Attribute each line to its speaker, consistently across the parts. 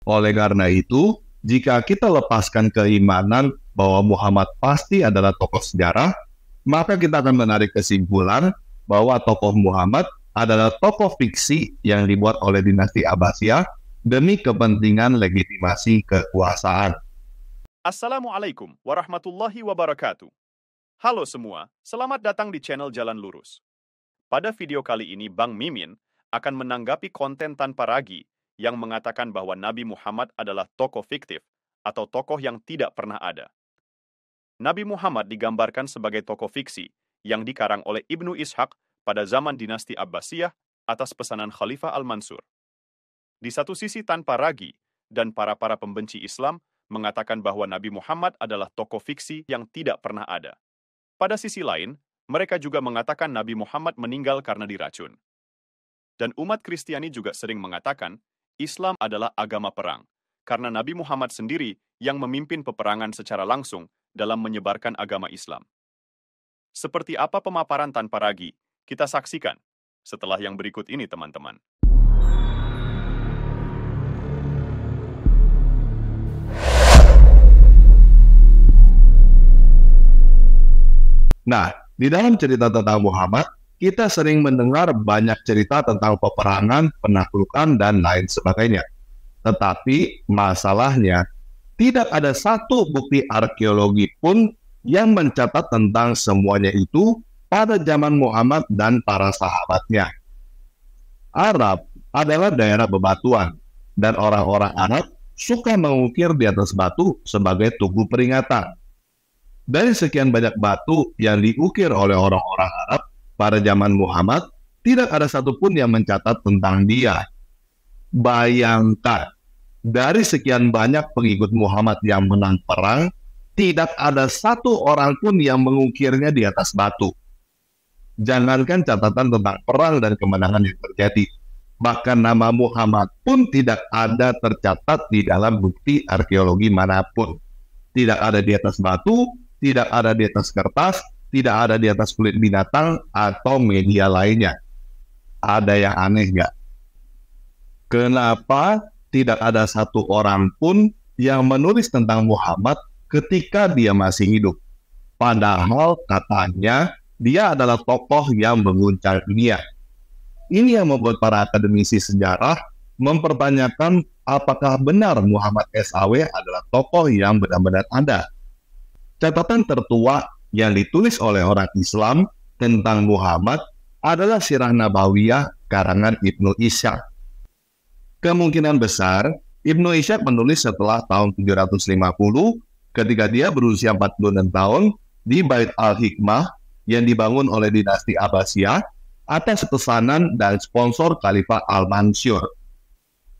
Speaker 1: Oleh karena itu, jika kita lepaskan keimanan bahwa Muhammad pasti adalah tokoh sejarah, maka kita akan menarik kesimpulan bahwa tokoh Muhammad adalah tokoh fiksi yang dibuat oleh dinasti Abbasiyah demi kepentingan legitimasi kekuasaan.
Speaker 2: Assalamualaikum warahmatullahi wabarakatuh. Halo semua, selamat datang di channel Jalan Lurus. Pada video kali ini, Bang Mimin akan menanggapi konten tanpa ragi yang mengatakan bahwa Nabi Muhammad adalah tokoh fiktif atau tokoh yang tidak pernah ada. Nabi Muhammad digambarkan sebagai tokoh fiksi yang dikarang oleh Ibnu Ishaq pada zaman dinasti Abbasiyah atas pesanan Khalifah Al-Mansur. Di satu sisi tanpa ragi dan para pembenci Islam mengatakan bahwa Nabi Muhammad adalah tokoh fiksi yang tidak pernah ada. Pada sisi lain, mereka juga mengatakan Nabi Muhammad meninggal karena diracun. Dan umat Kristiani juga sering mengatakan Islam adalah agama perang, karena Nabi Muhammad sendiri yang memimpin peperangan secara langsung dalam menyebarkan agama Islam. Seperti apa pemaparan tanpa ragi? Kita saksikan setelah yang berikut ini, teman-teman.
Speaker 1: Nah, di dalam cerita tentang Muhammad, kita sering mendengar banyak cerita tentang peperangan, penaklukan, dan lain sebagainya. Tetapi masalahnya, tidak ada satu bukti arkeologi pun yang mencatat tentang semuanya itu pada zaman Muhammad dan para sahabatnya. Arab adalah daerah bebatuan, dan orang-orang Arab suka mengukir di atas batu sebagai tugu peringatan. Dari sekian banyak batu yang diukir oleh orang-orang Arab pada zaman Muhammad, tidak ada satupun yang mencatat tentang dia. Bayangkan, dari sekian banyak pengikut Muhammad yang menang perang, tidak ada satu orang pun yang mengukirnya di atas batu. Jangankan catatan tentang perang dan kemenangan yang terjadi, bahkan nama Muhammad pun tidak ada tercatat di dalam bukti arkeologi manapun. Tidak ada di atas batu, tidak ada di atas kertas, tidak ada di atas kulit binatang atau media lainnya. Ada yang aneh nggak? Kenapa tidak ada satu orang pun yang menulis tentang Muhammad ketika dia masih hidup? Padahal katanya dia adalah tokoh yang mengguncang dunia. Ini yang membuat para akademisi sejarah mempertanyakan apakah benar Muhammad SAW adalah tokoh yang benar-benar ada. Catatan tertua yang ditulis oleh orang Islam tentang Muhammad adalah Sirah Nabawiyah karangan Ibnu Ishaq. Kemungkinan besar Ibnu Ishaq menulis setelah tahun 750 ketika dia berusia 46 tahun di Bait Al-Hikmah yang dibangun oleh dinasti Abbasiyah atas pesanan dan sponsor Khalifah Al-Mansur.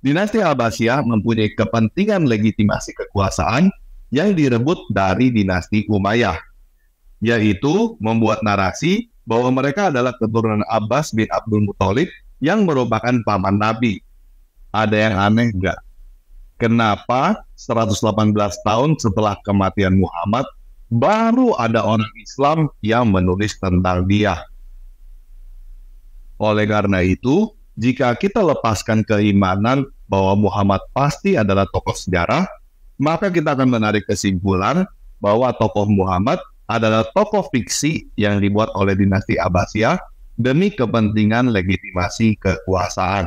Speaker 1: Dinasti Abbasiyah mempunyai kepentingan legitimasi kekuasaan yang direbut dari dinasti Umayyah, yaitu membuat narasi bahwa mereka adalah keturunan Abbas bin Abdul Muthalib yang merupakan paman Nabi. Ada yang aneh nggak? Kenapa 118 tahun setelah kematian Muhammad, baru ada orang Islam yang menulis tentang dia? Oleh karena itu, jika kita lepaskan keimanan bahwa Muhammad pasti adalah tokoh sejarah, maka kita akan menarik kesimpulan bahwa tokoh Muhammad adalah tokoh fiksi yang dibuat oleh dinasti Abbasiyah demi kepentingan legitimasi kekuasaan.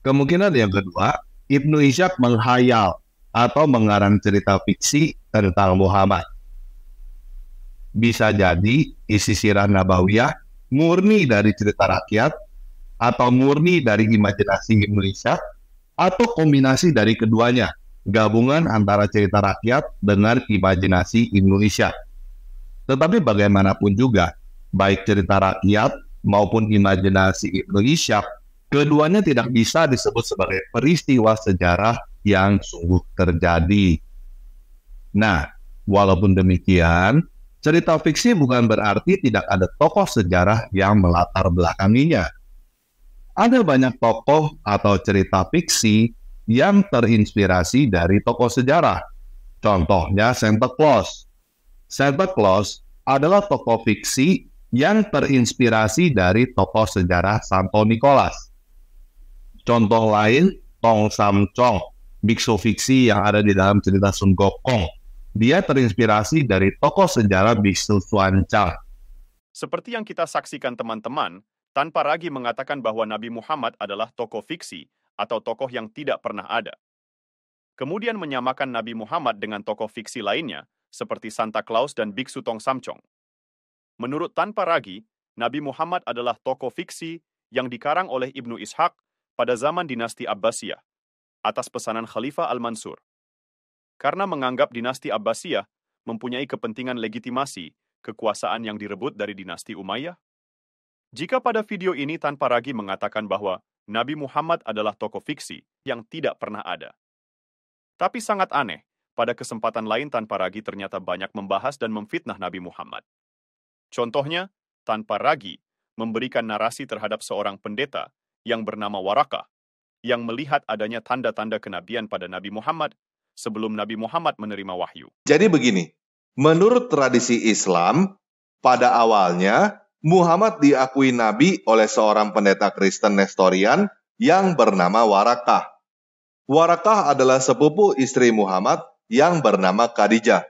Speaker 1: Kemungkinan yang kedua, Ibnu Ishaq menghayal atau mengarang cerita fiksi tentang Muhammad. Bisa jadi isi Sirah Nabawiyah murni dari cerita rakyat, atau murni dari imajinasi Ibnu Ishaq, atau kombinasi dari keduanya, gabungan antara cerita rakyat dengan imajinasi Ibnu Ishaq. Tetapi bagaimanapun juga, baik cerita rakyat maupun imajinasi Ibnu Ishaq, keduanya tidak bisa disebut sebagai peristiwa sejarah yang sungguh terjadi. Nah, walaupun demikian, cerita fiksi bukan berarti tidak ada tokoh sejarah yang melatar belakanginya. Ada banyak tokoh atau cerita fiksi yang terinspirasi dari tokoh sejarah. Contohnya Santa Claus. Santa Claus adalah tokoh fiksi yang terinspirasi dari tokoh sejarah Santo Nicholas. Contoh lain, Tong Sam Chong biksu fiksi yang ada di dalam cerita Sun Gokong. Dia terinspirasi dari tokoh sejarah biksu Xuanzang.
Speaker 2: Seperti yang kita saksikan teman-teman, tanpa ragu mengatakan bahwa Nabi Muhammad adalah tokoh fiksi atau tokoh yang tidak pernah ada. Kemudian menyamakan Nabi Muhammad dengan tokoh fiksi lainnya, seperti Santa Claus dan Biksu Tong Samcong. Menurut tanpa ragu, Nabi Muhammad adalah tokoh fiksi yang dikarang oleh Ibnu Ishaq pada zaman dinasti Abbasiyah, atas pesanan Khalifah Al-Mansur. Karena menganggap dinasti Abbasiyah mempunyai kepentingan legitimasi kekuasaan yang direbut dari dinasti Umayyah. Jika pada video ini tanpa ragu mengatakan bahwa Nabi Muhammad adalah tokoh fiksi yang tidak pernah ada. Tapi sangat aneh, pada kesempatan lain tanpa ragu ternyata banyak membahas dan memfitnah Nabi Muhammad. Contohnya, tanpa ragu memberikan narasi terhadap seorang pendeta yang bernama Warakah, yang melihat adanya tanda-tanda kenabian pada Nabi Muhammad sebelum Nabi Muhammad menerima wahyu.
Speaker 3: Jadi begini, menurut tradisi Islam, pada awalnya Muhammad diakui nabi oleh seorang pendeta Kristen Nestorian yang bernama Warakah. Warakah adalah sepupu istri Muhammad yang bernama Khadijah.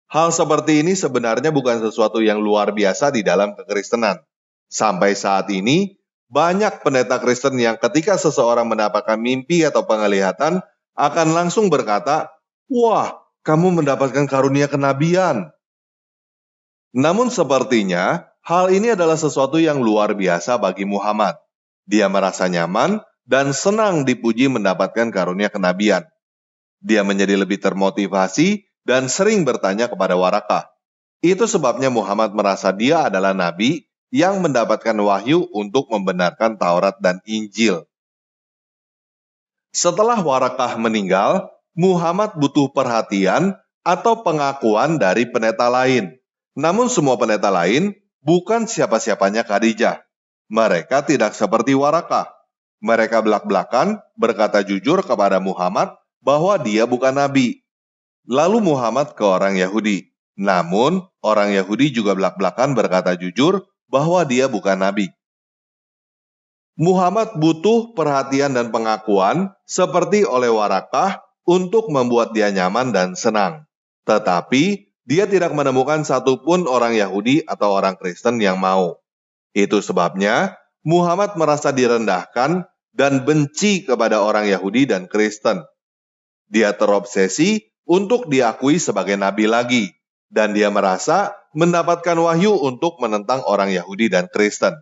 Speaker 3: Hal seperti ini sebenarnya bukan sesuatu yang luar biasa di dalam kekristenan. Sampai saat ini, banyak pendeta Kristen yang ketika seseorang mendapatkan mimpi atau penglihatan akan langsung berkata, "Wah, kamu mendapatkan karunia kenabian." Namun sepertinya, hal ini adalah sesuatu yang luar biasa bagi Muhammad. Dia merasa nyaman dan senang dipuji mendapatkan karunia kenabian. Dia menjadi lebih termotivasi dan sering bertanya kepada Warakah. Itu sebabnya Muhammad merasa dia adalah nabi yang mendapatkan wahyu untuk membenarkan Taurat dan Injil. Setelah Warakah meninggal, Muhammad butuh perhatian atau pengakuan dari pendeta lain. Namun semua pendeta lain bukan siapa-siapanya Khadijah. Mereka tidak seperti Warakah. Mereka belak-belakan berkata jujur kepada Muhammad bahwa dia bukan nabi. Lalu Muhammad ke orang Yahudi. Namun, orang Yahudi juga belak-belakan berkata jujur bahwa dia bukan nabi. Muhammad butuh perhatian dan pengakuan seperti oleh Warakah untuk membuat dia nyaman dan senang. Tetapi, dia tidak menemukan satupun orang Yahudi atau orang Kristen yang mau. Itu sebabnya, Muhammad merasa direndahkan dan benci kepada orang Yahudi dan Kristen. Dia terobsesi untuk diakui sebagai nabi lagi, dan dia merasa mendapatkan wahyu untuk menentang orang Yahudi dan Kristen.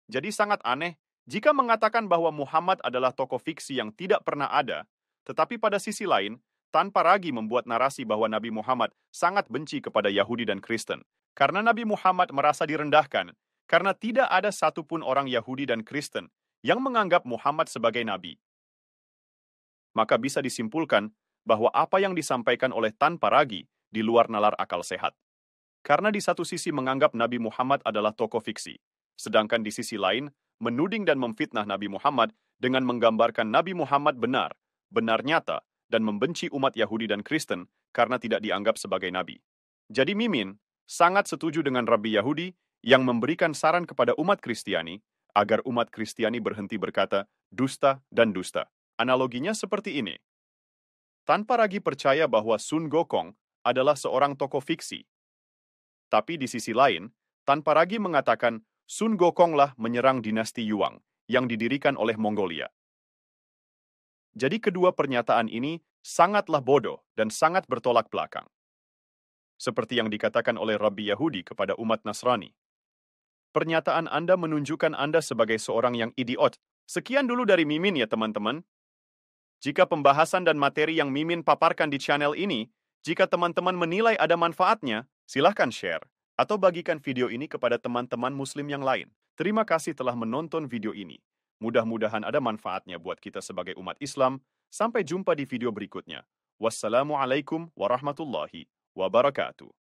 Speaker 2: Jadi sangat aneh jika mengatakan bahwa Muhammad adalah tokoh fiksi yang tidak pernah ada, tetapi pada sisi lain, tanpa ragu membuat narasi bahwa Nabi Muhammad sangat benci kepada Yahudi dan Kristen. Karena Nabi Muhammad merasa direndahkan, karena tidak ada satupun orang Yahudi dan Kristen yang menganggap Muhammad sebagai nabi. Maka bisa disimpulkan bahwa apa yang disampaikan oleh tanpa ragu di luar nalar akal sehat. Karena di satu sisi menganggap Nabi Muhammad adalah tokoh fiksi, sedangkan di sisi lain menuding dan memfitnah Nabi Muhammad dengan menggambarkan Nabi Muhammad benar nyata, dan membenci umat Yahudi dan Kristen karena tidak dianggap sebagai nabi. Jadi Mimin sangat setuju dengan Rabbi Yahudi yang memberikan saran kepada umat Kristiani agar umat Kristiani berhenti berkata dusta dan dusta. Analoginya seperti ini. Tanpa ragu percaya bahwa Sun Gokong adalah seorang tokoh fiksi. Tapi di sisi lain, tanpa ragu mengatakan Sun Gokonglah menyerang dinasti Yuan yang didirikan oleh Mongolia. Jadi kedua pernyataan ini sangatlah bodoh dan sangat bertolak belakang. Seperti yang dikatakan oleh Rabbi Yahudi kepada umat Nasrani. Pernyataan Anda menunjukkan Anda sebagai seorang yang idiot. Sekian dulu dari Mimin ya teman-teman. Jika pembahasan dan materi yang Mimin paparkan di channel ini, jika teman-teman menilai ada manfaatnya, silahkan share atau bagikan video ini kepada teman-teman muslim yang lain. Terima kasih telah menonton video ini. Mudah-mudahan ada manfaatnya buat kita sebagai umat Islam. Sampai jumpa di video berikutnya. Wassalamualaikum warahmatullahi wabarakatuh.